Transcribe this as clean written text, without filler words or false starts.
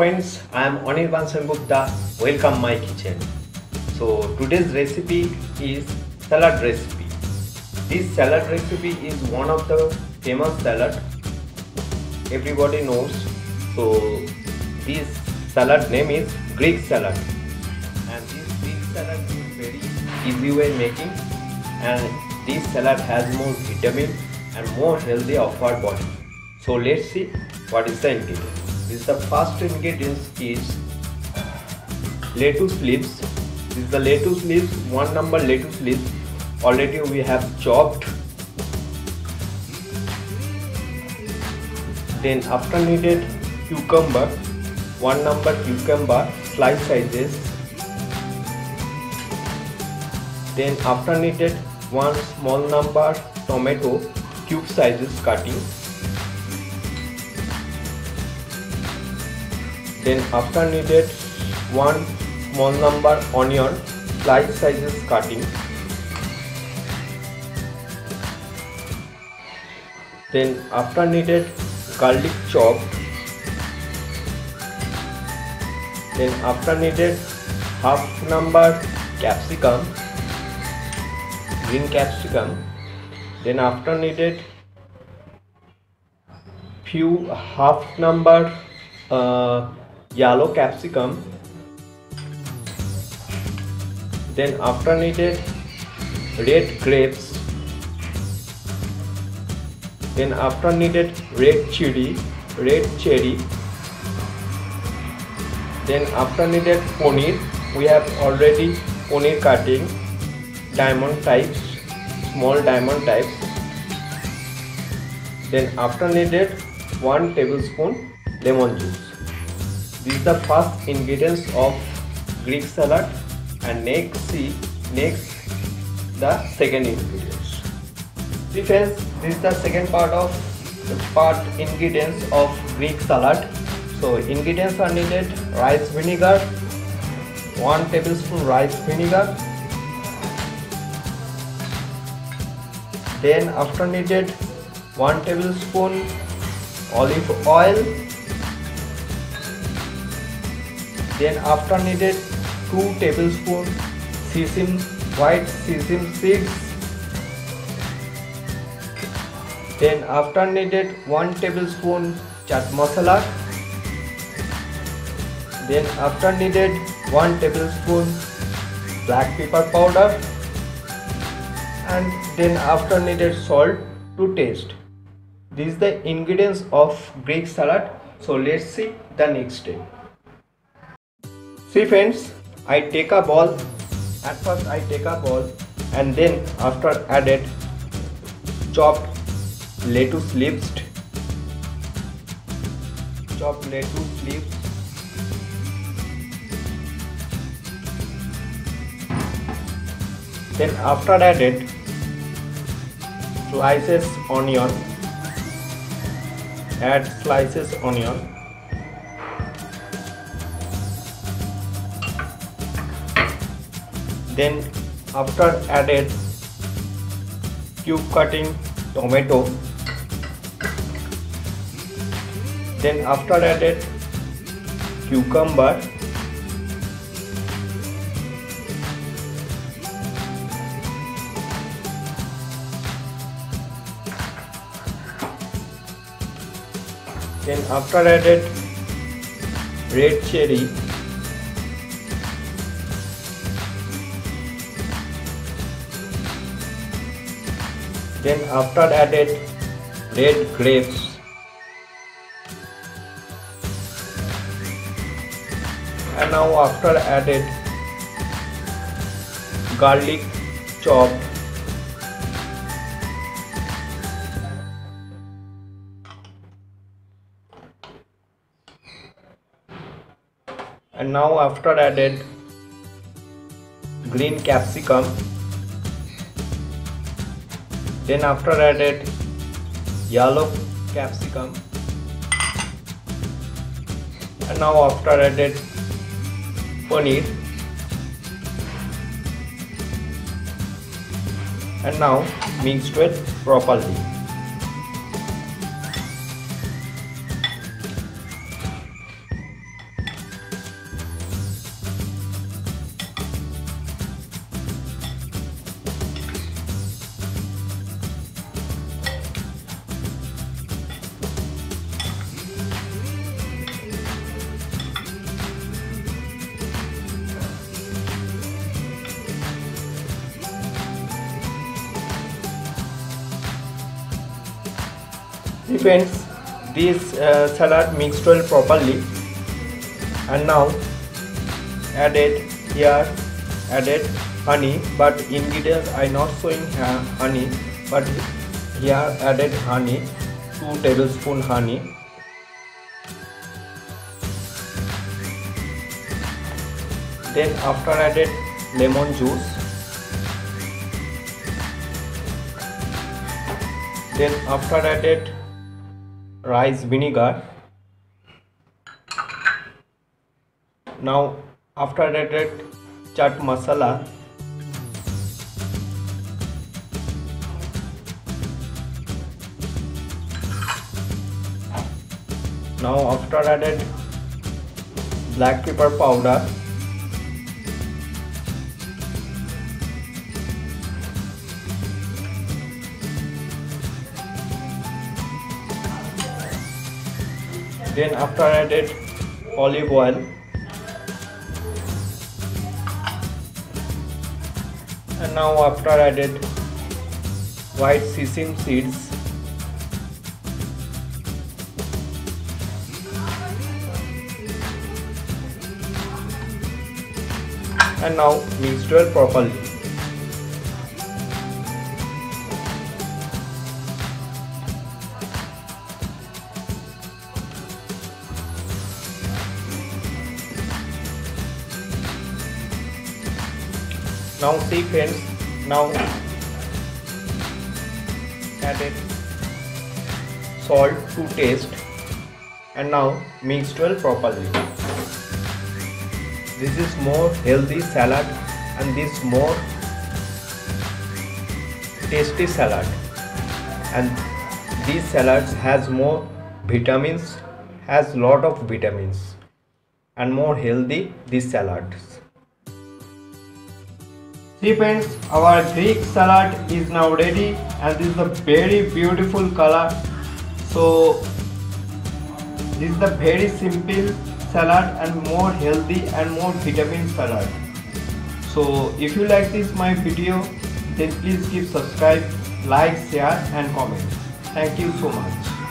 friends, I am Anirban Gupta. Welcome my kitchen. So today's recipe is salad recipe. This salad recipe is one of the famous salad everybody knows. So this salad name is Greek salad, and this Greek salad is very easy way making, and this salad has more vitamin and more healthy of our body. So let's see what is the ingredient. The first ingredients is lettuce leaves. This is the lettuce leaves, 1 number lettuce leaves. Already we have chopped. Then after needed cucumber, 1 number cucumber, slice sizes. Then after needed 1 small number tomato, cube sizes cutting. Then after needed 1 small number onion, slice sizes cutting. Then after needed garlic chopped. Then after needed half number capsicum, green capsicum. Then after needed few half number yellow capsicum. Then after needed red grapes. Then after needed red cherry. Then after needed paneer. We have already paneer cutting, diamond types, small diamond types. Then after needed 1 tablespoon lemon juice. This is the first ingredients of Greek salad, and next the second ingredients. See friends, this is the second part ingredients of Greek salad. So ingredients are needed: rice vinegar, 1 tablespoon rice vinegar. Then after needed 1 tablespoon olive oil. Then after needed 2 tablespoon white sesame seeds. Then after needed 1 tablespoon chaat masala. Then after needed 1 tablespoon black pepper powder, and then after needed salt to taste. These are the ingredients of Greek salad. So let's see the next step. See friends, I take a bowl. At first I take a bowl, and then after added chopped lettuce leaves. Then after added slices onion. Add slices onion. Then after added cube cutting tomato. Then after added cucumber. Then after added red cherry. Then after added red grapes. And now after added garlic chopped. And now after added green capsicum. Then after added yellow capsicum. And now after added paneer. And now mixed it properly. See friends, this salad mixed well properly, and now added honey, but ingredients I not showing honey, but here added honey, 2 tablespoon honey. Then after added lemon juice. Then after added rice vinegar. Now after added chaat masala. Now after added black pepper powder. Then after added olive oil. And now after added white sesame seeds. And now mix well properly. Now see friends, now added salt to taste, and now mixed well properly. This is more healthy salad, and this more tasty salad, and these salads has more vitamins, has lot of vitamins, and more healthy these salads. See friends, our Greek salad is now ready, and this is a very beautiful color. So this is the very simple salad and more healthy and more vitamin salad. So if you like this my video, then please keep subscribe, like, share and comment. Thank you so much.